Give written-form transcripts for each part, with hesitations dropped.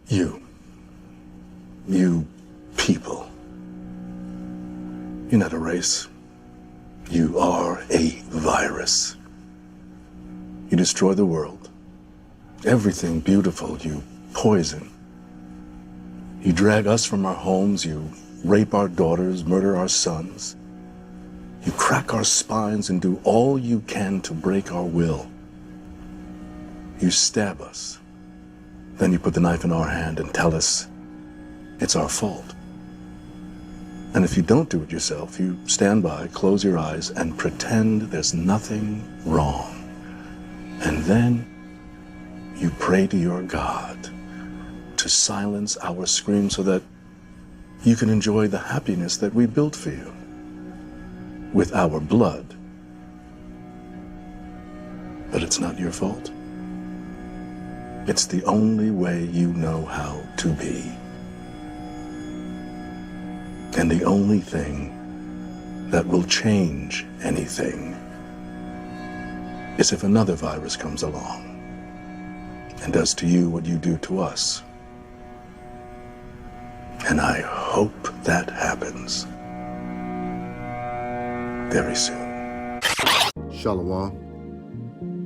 You people. You're not a race. You are a virus. You destroy the world. Everything beautiful you poison. You drag us from our homes. You rape our daughters, murder our sons. You crack our spines and do all you can to break our will. You stab us. Then you put the knife in our hand and tell us it's our fault. And if you don't do it yourself, you stand by, close your eyes, and pretend there's nothing wrong. And then you pray to your God to silence our screams so that you can enjoy the happiness that we built for you with our blood. But it's not your fault. It's the only way you know how to be. And the only thing that will change anything is if another virus comes along and does to you what you do to us. And I hope that happens very soon. Shalom.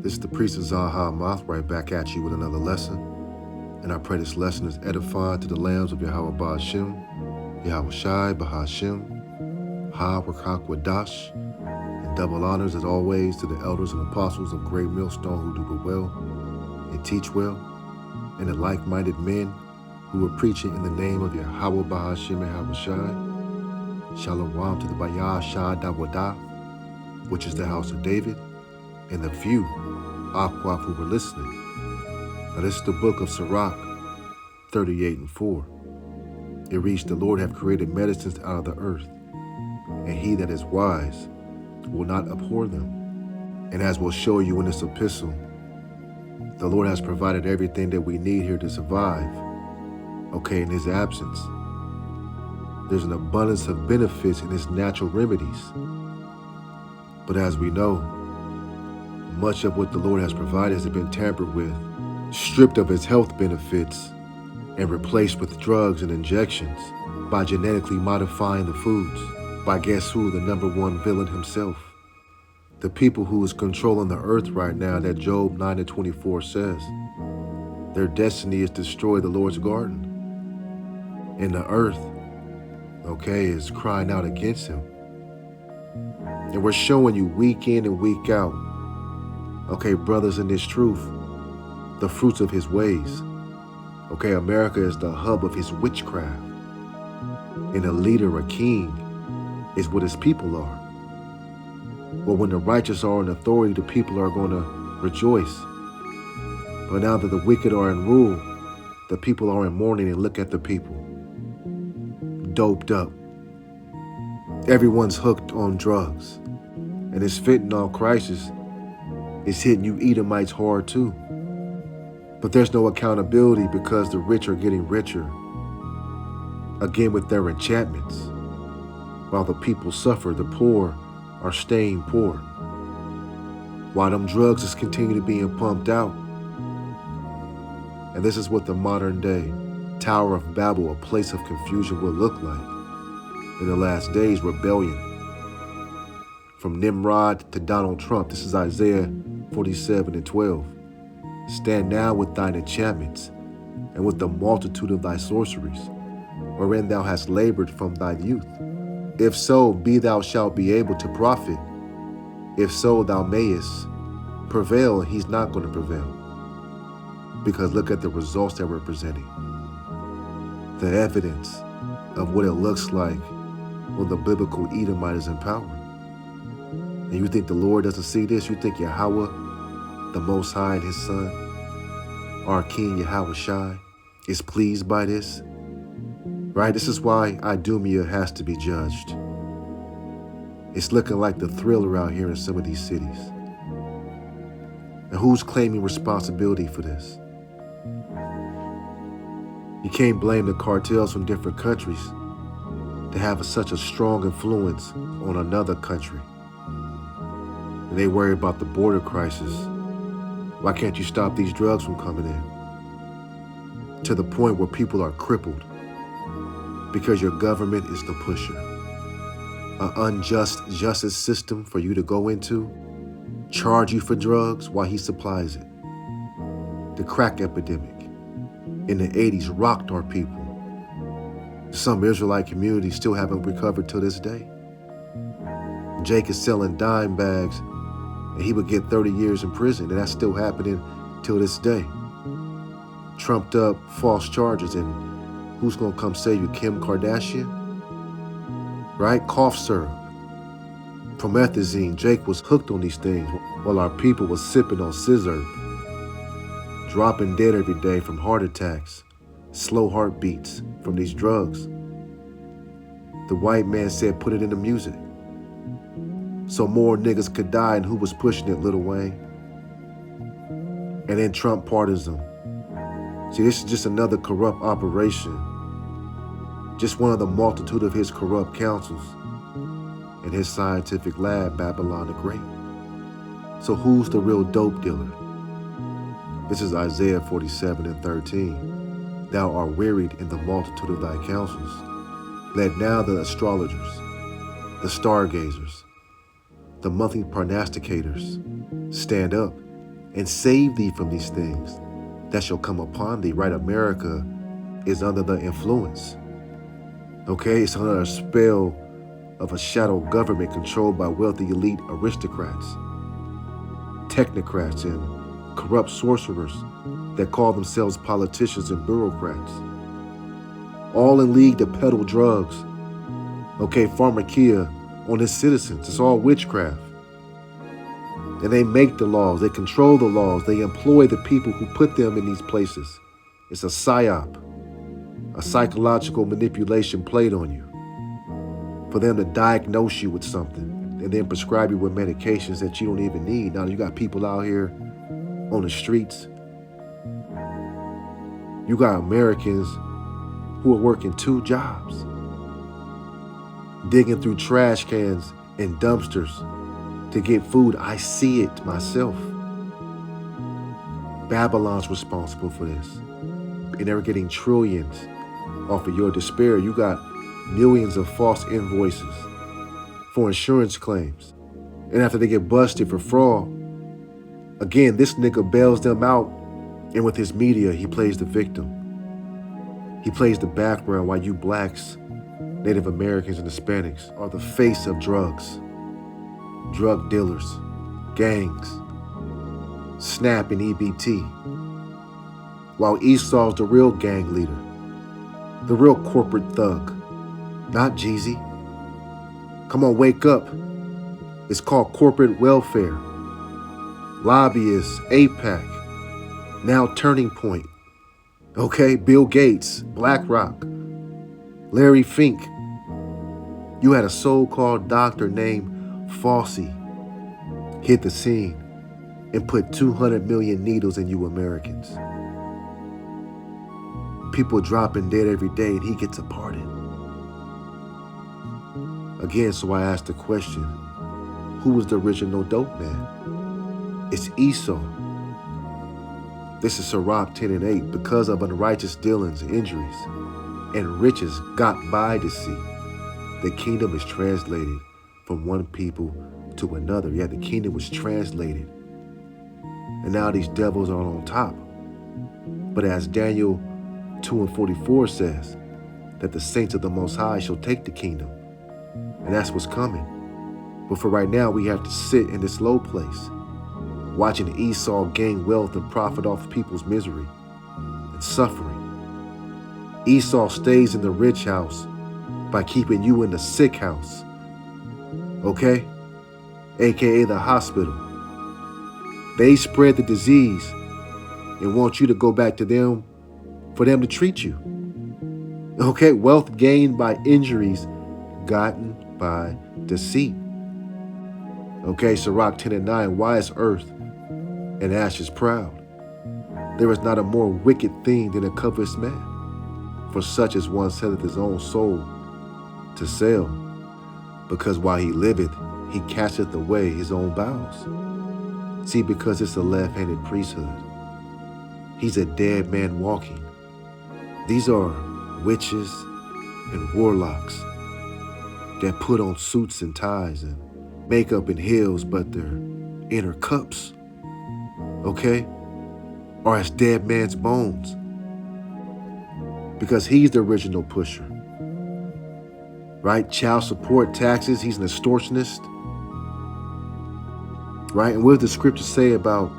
This is the priest Azan Ha Ahmath right back at you with another lesson. And I pray this lesson is edifying to the lambs of Yahweh Ba'ashim, Yahweh Shai, Bahashim, Ha Wakak Wadash, and double honors as always to the elders and apostles of Great Millstone who do well and teach well, and the like-minded men who are preaching in the name of Yahweh Bahashim and Yahweh Shai. Shalom to the Bayah Shai Dawadah, which is the house of David, and the few Aquaf who were listening. Now this is the book of Sirach 38:4. It reads, the Lord hath created medicines out of the earth, and he that is wise will not abhor them. And as we'll show you in this epistle, the Lord has provided everything that we need here to survive. Okay, in his absence, there's an abundance of benefits in his natural remedies. But as we know, much of what the Lord has provided has been tampered with, stripped of its health benefits, and replaced with drugs and injections by genetically modifying the foods, by guess who, the number one villain himself. The people who is controlling the earth right now that Job 9:24 says, their destiny is to destroy the Lord's garden. And the earth, okay, is crying out against him. And we're showing you week in and week out, okay, brothers, in this truth, the fruits of his ways. Okay, America is the hub of his witchcraft. And a leader, a king, is what his people are. Well, when the righteous are in authority, the people are going to rejoice. But now that the wicked are in rule, the people are in mourning, and look at the people. Doped up. Everyone's hooked on drugs. And this fentanyl crisis is hitting you Edomites hard too. But there's no accountability because the rich are getting richer, again with their enchantments, while the people suffer. The poor are staying poor, while them drugs is continuing to being pumped out. And this is what the modern day Tower of Babel, a place of confusion, will look like. In the last days, rebellion. From Nimrod to Donald Trump. This is Isaiah 47:12. Stand now with thine enchantments, and with the multitude of thy sorceries, wherein thou hast labored from thy youth. If so, be thou shalt be able to profit. If so, thou mayest prevail, and he's not going to prevail. Because look at the results that we're presenting. The evidence of what it looks like when the biblical Edomite is in power. And you think the Lord doesn't see this? You think Yahweh, the Most High, and his Son, our King Yahweh Shai, is pleased by this? Right? This is why Idumea has to be judged. It's looking like the Thriller out here in some of these cities. And who's claiming responsibility for this? You can't blame the cartels from different countries to have such a strong influence on another country. And they worry about the border crisis. Why can't you stop these drugs from coming in? to the point where people are crippled because your government is the pusher. An unjust justice system for you to go into, charge you for drugs while he supplies it. The crack epidemic in the 80s rocked our people. Some Israelite communities still haven't recovered to this day. Jake is selling dime bags and he would get 30 years in prison, and that's still happening till this day. Trumped up false charges, and who's gonna come save you? Kim Kardashian? Right? Cough syrup, promethazine. Jake was hooked on these things while our people was sipping on scissor, dropping dead every day from heart attacks, slow heartbeats from these drugs. The white man said, put it in the music, so more niggas could die. And who was pushing it? Lil Wayne. And then Trump pardons them. See, this is just another corrupt operation, just one of the multitude of his corrupt counsels in his scientific lab, Babylon the Great. So who's the real dope dealer? This is Isaiah 47:13. Thou art wearied in the multitude of thy counsels. Let now the astrologers, the stargazers, the monthly prognosticators stand up and save thee from these things that shall come upon thee. Right? America is under the influence. Okay, it's under a spell of a shadow government controlled by wealthy elite aristocrats, technocrats, and corrupt sorcerers that call themselves politicians and bureaucrats. All in league to peddle drugs. Okay, pharmakia on its citizens. It's all witchcraft. And they make the laws, they control the laws, they employ the people who put them in these places. It's a psyop, a psychological manipulation played on you for them to diagnose you with something and then prescribe you with medications that you don't even need. Now you got people out here on the streets. You got Americans who are working 2 jobs, digging through trash cans and dumpsters to get food. I see it myself. Babylon's responsible for this. And they're getting trillions off of your despair. You got millions of false invoices for insurance claims. And after they get busted for fraud, again, this nigga bails them out. And with his media, he plays the victim. He plays the background while you blacks, Native Americans, and Hispanics are the face of drugs. Drug dealers, gangs, SNAP and EBT. While Esau's the real gang leader, the real corporate thug, not Jeezy. Come on, wake up. It's called corporate welfare. Lobbyists, APAC, now Turning Point. Okay, Bill Gates, BlackRock, Larry Fink. You had a so-called doctor named Fauci hit the scene and put 200 million needles in you Americans. People dropping dead every day and he gets a pardon. Again, so I asked the question, who was the original dope man? It's Esau. This is Sirach 10:8. Because of unrighteous dealings, injuries, and riches got by deceit, the kingdom is translated from one people to another. Yeah, the kingdom was translated. And now these devils are on top. But as Daniel 2:44 says, that the saints of the Most High shall take the kingdom. And that's what's coming. But for right now, we have to sit in this low place, watching Esau gain wealth and profit off people's misery and suffering. Esau stays in the rich house by keeping you in the sick house. Okay? AKA the hospital. They spread the disease and want you to go back to them for them to treat you. Okay? Wealth gained by injuries gotten by deceit. Okay? Sirach 10:9. Why is earth and ashes proud? There is not a more wicked thing than a covetous man. For such as one selleth his own soul to sell, because while he liveth, he casteth away his own bowels. See, because it's a left-handed priesthood. He's a dead man walking. These are witches and warlocks that put on suits and ties and makeup and heels, but their inner cups, okay, are as dead man's bones. Because he's the original pusher, right? Child support, taxes, he's an extortionist, right? And what does the scripture say about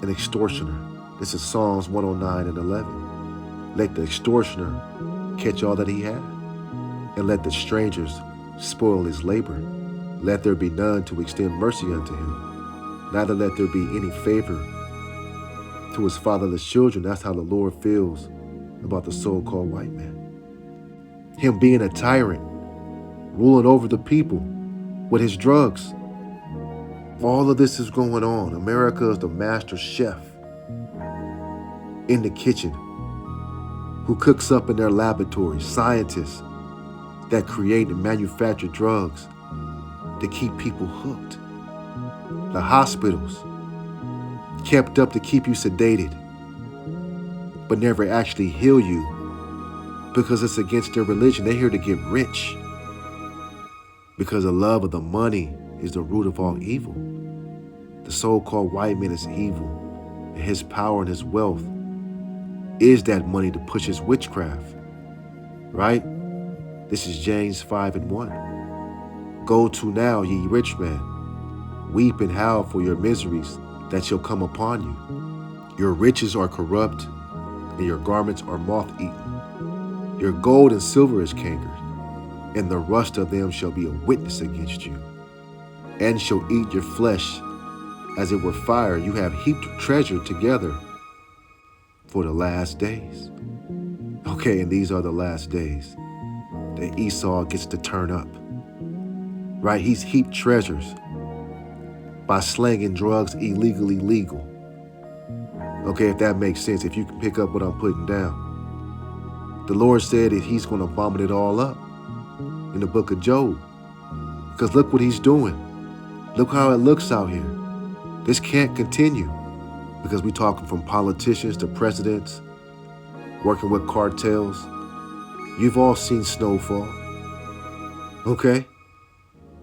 an extortioner? This is Psalms 109 and 11. Let the extortioner catch all that he had, and let the strangers spoil his labor. Let there be none to extend mercy unto him, neither let there be any favor to his fatherless children. That's how the Lord feels about the so-called white man. Him being a tyrant, ruling over the people with his drugs. All of this is going on. America is the master chef in the kitchen who cooks up in their laboratories, scientists that create and manufacture drugs to keep people hooked. The hospitals kept up to keep you sedated, but never actually heal you because it's against their religion. They're here to get rich because the love of the money is the root of all evil. The so-called white man is evil, and his power and his wealth is that money to push his witchcraft, right? This is James 5 and 1. Go to now, ye rich men, weep and howl for your miseries that shall come upon you. Your riches are corrupt, and your garments are moth-eaten. Your gold and silver is cankered, and the rust of them shall be a witness against you, and shall eat your flesh as it were fire. You have heaped treasure together for the last days. Okay, and these are the last days that Esau gets to turn up, right? He's heaped treasures by slanging drugs illegally legal. Okay, if that makes sense, if you can pick up what I'm putting down. The Lord said that he's going to vomit it all up in the book of Job. Because look what he's doing. Look how it looks out here. This can't continue because we're talking from politicians to presidents, working with cartels. You've all seen Snowfall. Okay?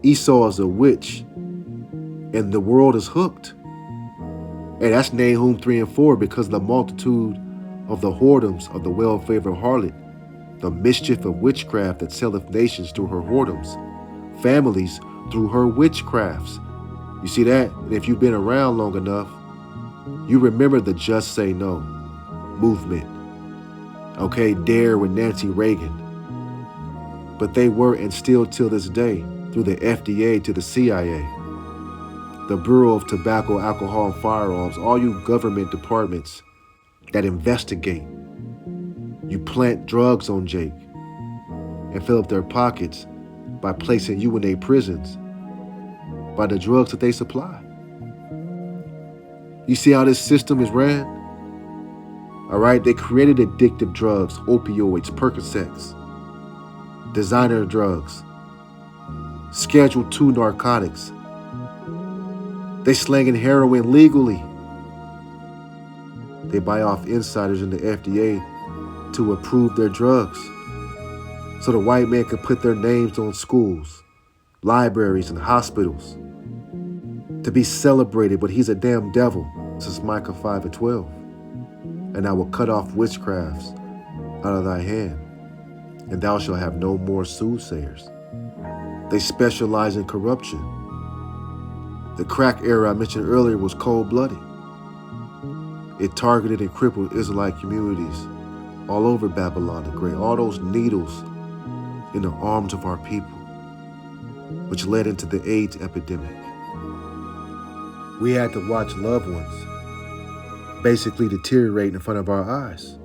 Esau is a witch, and the world is hooked. And that's Nahum 3 and 4 because of the multitude of the whoredoms of the well-favored harlot, the mischief of witchcraft that selleth nations through her whoredoms, families through her witchcrafts. You see that? And if you've been around long enough, you remember the Just Say No movement. Okay, DARE with Nancy Reagan. But they were and still till this day, through the FDA to the CIA, the Bureau of Tobacco, Alcohol, and Firearms, all you government departments that investigate. You plant drugs on Jake and fill up their pockets by placing you in their prisons by the drugs that they supply. You see how this system is ran? All right, they created addictive drugs, opioids, Percocets, designer drugs, Schedule II narcotics. They slanging heroin legally. They buy off insiders in the FDA to approve their drugs so the white man can put their names on schools, libraries, and hospitals to be celebrated, but he's a damn devil. This is Micah 5 and 12. And I will cut off witchcrafts out of thy hand, and thou shalt have no more soothsayers. They specialize in corruption. The crack era I mentioned earlier was cold-blooded. It targeted and crippled Israelite communities all over Babylon the Great, all those needles in the arms of our people, which led into the AIDS epidemic. We had to watch loved ones basically deteriorate in front of our eyes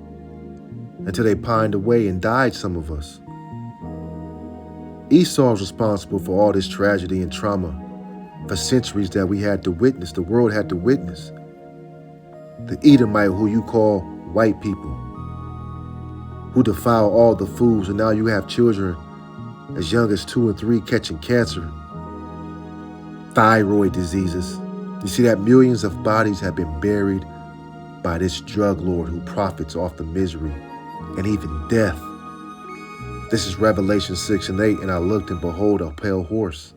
until they pined away and died, some of us. Esau was responsible for all this tragedy and trauma for centuries that we had to witness, the world had to witness. The Edomite, who you call white people, who defile all the foods, and now you have children as young as 2 and 3 catching cancer, thyroid diseases. You see that millions of bodies have been buried by this drug lord who profits off the misery and even death. This is Revelation 6 and 8. And I looked, and behold, a pale horse,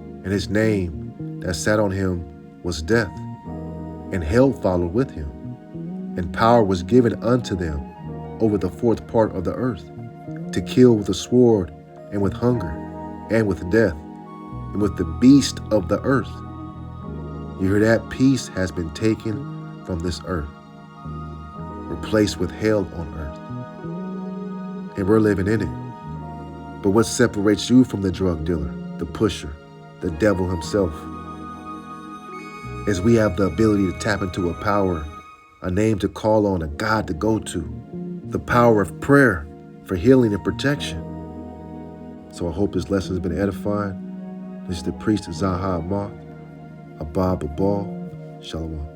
and his name that sat on him was Death, and hell followed with him. And power was given unto them over the fourth part of the earth, to kill with the sword, and with hunger, and with death, and with the beast of the earth. You hear that? Peace has been taken from this earth, replaced with hell on earth. And we're living in it. But what separates you from the drug dealer, the pusher, the devil himself, is we have the ability to tap into a power, a name to call on, a God to go to, the power of prayer for healing and protection. So I hope this lesson has been edifying. This is the priest Azan Ha Ahmath, Abba Babal, Shalom.